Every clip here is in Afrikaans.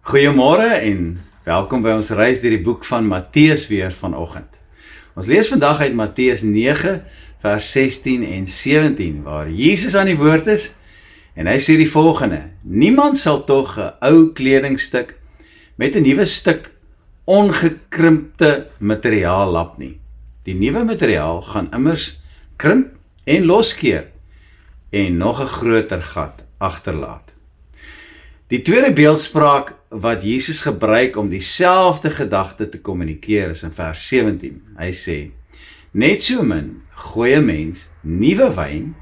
Goeiemôre en welkom by ons reis deur die boek van Matteus weer vanoggend. Ons lees vandag uit Matteus 9 vers 16 en 17 waar Jesus aan die woord is en hy sê die volgende: Niemand sal tog 'n ou kledingstuk met 'n nuwe stuk ongekrimpte materiaal lap nie. Die nuwe materiaal gaan immers krimp en loskeer en nog 'n groter gat agterlaat. Die tweede beeldspraak wat Jesus gebruik om dieselfde gedagte te kommunikeer is in vers 17. Hy sê, net so min gooi 'n mens nuwe wyn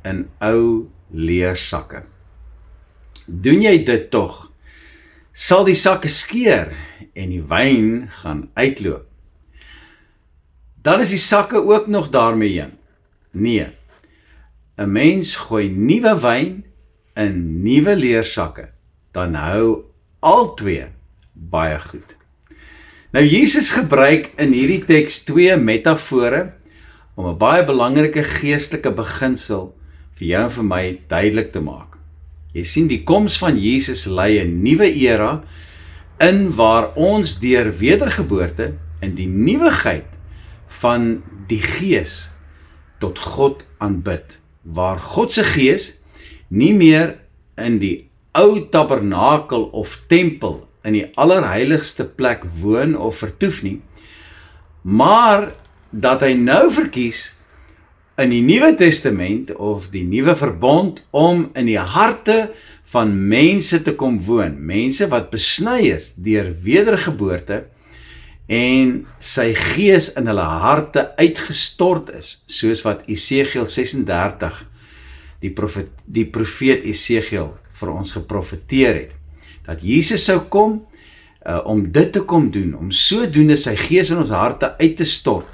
in ou leersakke. Doen jy dit tog, sal die sakke skeur en die wyn gaan uitloop. Dan is die sakke ook nog daarmee heen. Nee, 'n mens gooi nuwe wyn in nuwe leersakke, dan hou albei baie goed. Nou Jesus gebruik in hierdie teks twee metafore om 'n baie belangrike geestelike beginsel vir jou en vir my duidelik te maak. Jy sien, die koms van Jesus lei 'n nuwe era in waar ons deur wedergeboorte in die nuwigheid van die Gees tot God aanbid, waar God se Gees nie meer in die ou tabernakel of tempel in die allerheiligste plek woon of vertoef nie, maar dat hy nou verkies in die Nuwe Testament of die Nuwe Verbond om in die harte van mense te kom woon, mense wat besny is deur wedergeboorte en sy Gees in hulle harte uitgestort is, soos wat Esegiel 36, die profeet Esegiel vir ons geprofeteer het, dat Jesus sou kom om dit te kom doen, om sodoende sy Gees in ons harte uit te stort,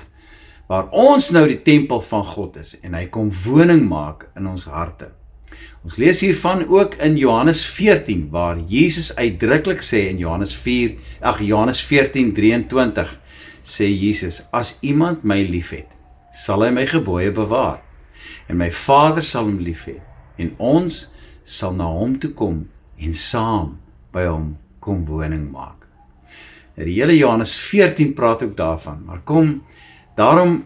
waar ons nou die tempel van God is, en hy kom woning maak in ons harte. Ons lees hiervan ook in Johannes 14, waar Jesus uitdruklik sê in Johannes 14:23, sê Jesus, as iemand my liefhet, sal hy my gebooie bewaar, en my Vader sal hom liefhet, en ons sal na hom toe kom en saam by hom kom woning maak. Die hele Johannes 14 praat ook daarvan, maar daarom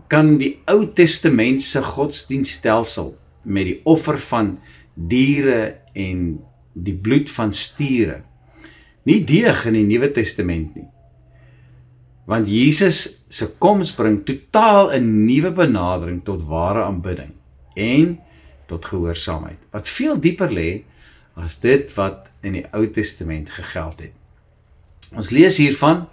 kan die Ou Testamentse godsdienststelsel met die offer van diere en die bloed van stiere nie deeg in die Nuwe Testament nie. Want Jesus se koms bring totaal 'n nuwe benadering tot ware aanbidding en tot gehoorsaamheid, wat veel dieper lê as dit wat in die Ou Testament gegeld het. Ons lees hiervan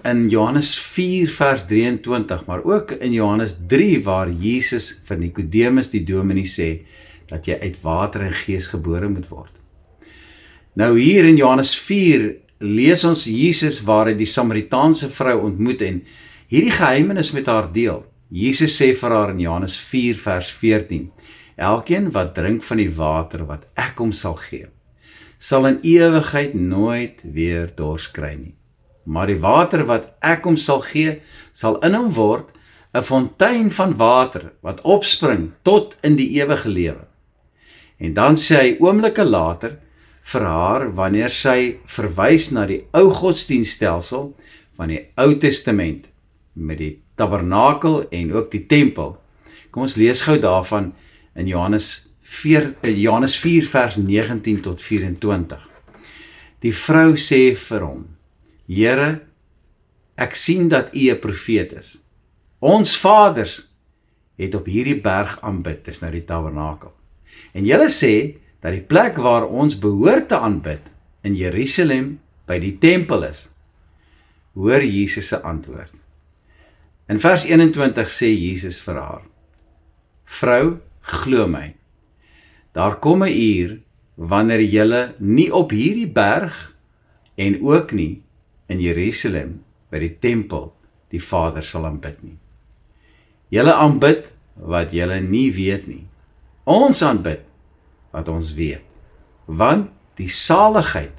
in Johannes 4 vers 23, maar ook in Johannes 3 waar Jesus vir Nikodemus die dominee sê dat jy uit water en gees gebore moet word. Nou hier in Johannes 4 lees ons Jesus waar hy die Samaritaanse vrou ontmoet en hierdie geheimenis met haar deel. Jesus sê vir haar in Johannes 4 vers 14, elkeen wat drink van die water wat ek hom sal gee, sal in ewigheid nooit weer dors kry nie. Maar die water wat ek hom sal gee, sal in hom word 'n fontein van water wat opspring tot in die ewige lewe. En dan sê hy oomblikke later vir haar, wanneer sy verwys na die ou godsdienststelsel van die Ou Testament, met die tabernakel en ook die tempel. Kom ons lees gou daarvan in Johannes 4 vers 19 tot 24. Die vrou sê vir hom, Here, ek sien dat u 'n profeet is. Ons vaders het op hierdie berg aanbid, dis nou die tabernakel. En julle sê dat die plek waar ons behoort te aanbid in Jerusalem by die tempel is. Hoor Jesus se antwoord. In vers 21 sê Jesus vir haar, vrou, glo my, daar kom 'n uur wanneer julle nie op hierdie berg en ook nie in Jerusalem by die tempel die Vader sal aanbid nie. Julle aanbid wat julle nie weet nie. Ons aanbid wat ons weet, want die saligheid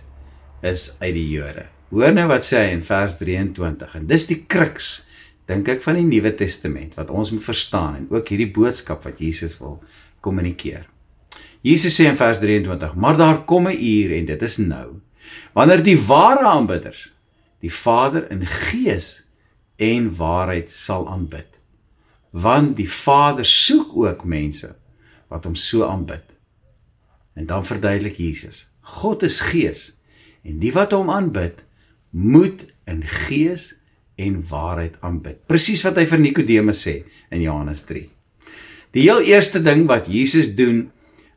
is uit die Jode. Hoor nou wat sê hy in vers 23, en dis die kruks, dink ek, van die Nuwe Testament, wat ons moet verstaan, en ook hierdie boodskap wat Jesus wil kommunikeer. Jesus sê in vers 23, maar daar kom 'n uur, en dit is nou, Wanneer die ware aanbidders die Vader in gees en waarheid sal aanbid. Want die Vader soek ook mense wat hom so aanbid. En dan verduidelik Jesus, God is gees, en die wat hom aanbid, moet in gees en waarheid aanbid. Presies wat hy vir Nikodemus sê in Johannes 3. Die heel eerste ding wat Jesus doen,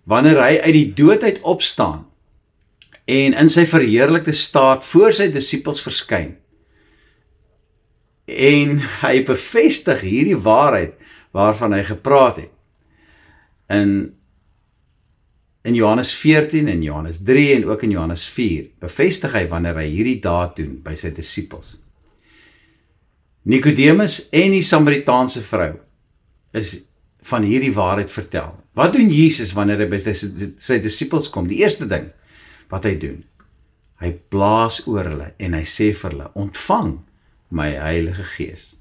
wanneer hy uit die dood uit opstaan, en in sy verheerlikte staat voor sy disippels verskyn, en hy bevestig hierdie waarheid waarvan hy gepraat het. In Johannes 14 en Johannes 3 en ook in Johannes 4 bevestig hy wanneer hy hierdie daad doen by sy disippels. Nikodemus en die Samaritaanse vrou is van hierdie waarheid vertel. Wat doen Jesus wanneer hy by sy disippels kom? Die eerste ding wat hy doen, hy blaas oor hulle en hy sê vir hulle, ontvang my Heilige Gees.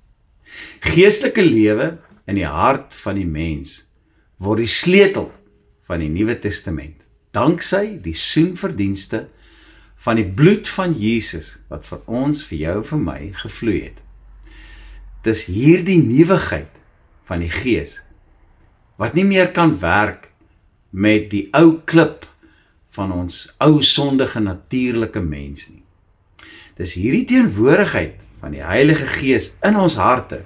Geestelike lewe in die hart van die mens word die sleutel van die Nuwe Testament, danksy die soenverdienste van die bloed van Jesus, wat vir ons, vir jou en vir my gevloei het. Dis hierdie nuwigheid van die Gees, wat nie meer kan werk met die ou klip van ons ou sondige natuurlike mens nie. Dis hierdie teenwoordigheid van die Heilige Gees in ons harte,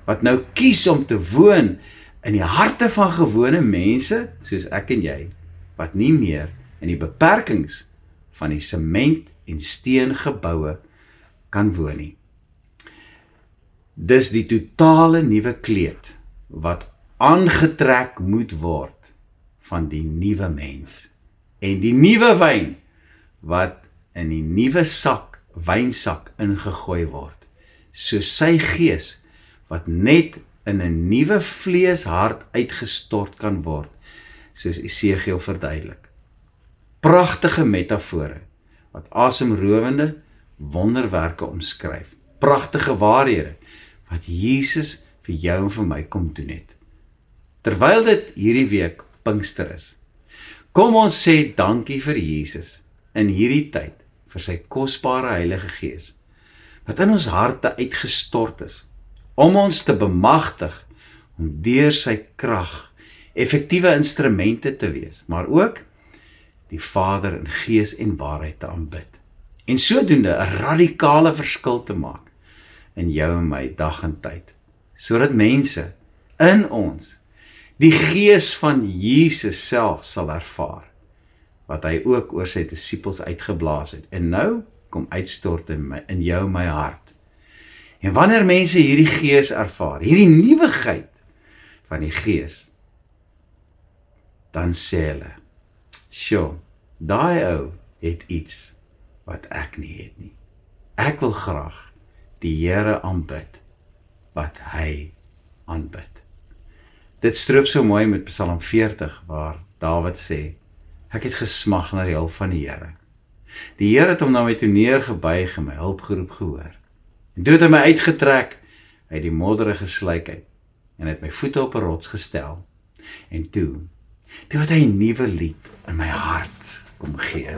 wat nou kies om te woon in die harte van gewone mense, soos ek en jy, wat nie meer in die beperkings van die sement en steengeboue kan woon nie. Dis die totale nuwe kleed, wat aangetrek moet word van die nuwe mens, en die nuwe wyn, wat in die nuwe wynsak ingegooi word, soos sy Gees, wat net in 'n nuwe vleeshart uitgestort kan word, soos Esegiel verduidelik. Pragtige metafore, wat asemrowende wonderwerke omskryf. Pragtige waarhede, wat Jesus vir jou en vir my kom doen het. Terwyl dit hierdie week Pinkster is, kom ons sê dankie vir Jesus in hierdie tyd, vir sy kosbare Heilige Gees, wat in ons harte uitgestort is, om ons te bemagtig, om deur sy krag effektiewe instrumente te wees, maar ook die Vader in gees en waarheid te aanbid, en sodoende 'n radikale verskil te maak in jou en my dag en tyd, sodat mense in ons die Gees van Jesus self sal ervaar, wat hy ook oor sy disippels uitgeblaas het, en nou kom uitstort in jou en my hart. En wanneer mense hierdie Gees ervaar, hierdie nuwigheid van die Gees, dan sê hulle, sjoe, daai ou het iets wat ek nie het nie. Ek wil graag die Here aanbid wat hy aanbid. Dit stroop so mooi met Psalm 40 waar Dawid sê, ek het gesmag na die hulp van die Here. Die Here het hom na my toe neergebuig en my hulpgeroep gehoor. En toe het hy my uitgetrek uit die modderige sluik uit en het my voete op 'n rots gestel. En toe het hy 'n nuwe lied in my hart kom gee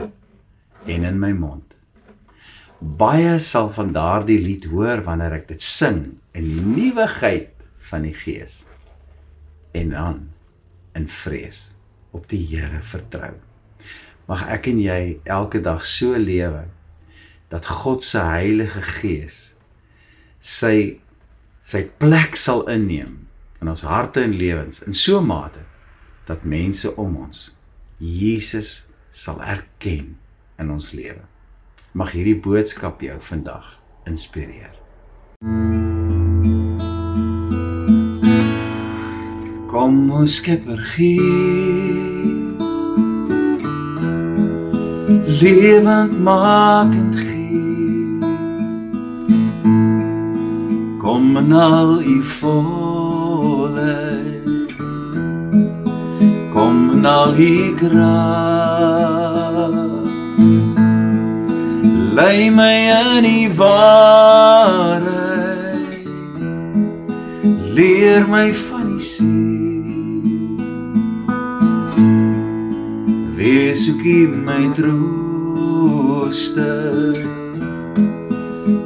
en in my mond. Baie sal van daardie lied hoor wanneer ek dit sing in die nuwigheid van die Gees en dan in vrees op die Here vertrou. Mag ek en jy elke dag so lewe dat God se Heilige Gees sy plek sal inneem in ons harte en lewens in so 'n mate dat mense om ons Jesus sal erken in ons lewe. Mag hierdie boodskap jou vandag inspireer. Kom ons Skepper Gees, lewendmakend Gees, kom in al u volheid, kom in al u krag, lei my in die waarheid, leer my van die siel, wees ook in my troost, ooste,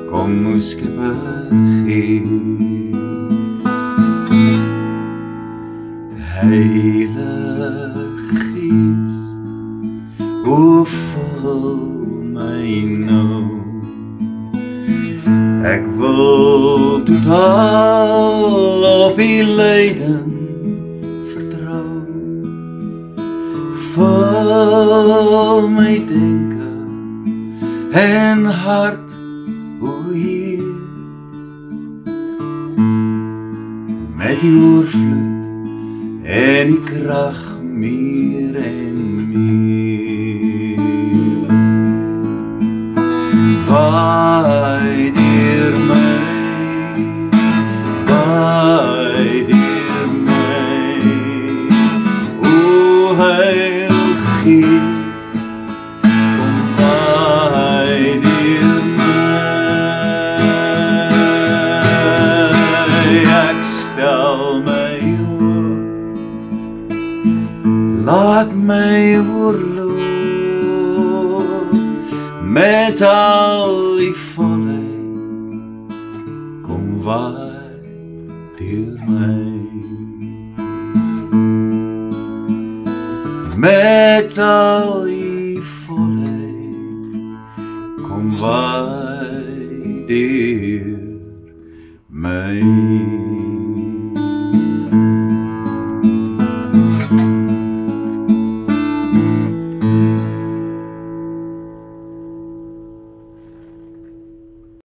kom ons begeer. Heilige Gees, o vul my nou. Ek wil totaal op die leiding vertrou. Vul my denke en hart, o Heer, met die oorvloed en die krag meer en meer. Waai deur my, waai deur my, o Heilige Gees, kom waai deur my. Ek stel my oop, laat my oorloop met al die volheid, kom waai deur my. Met al die volheid, kom waai deur my.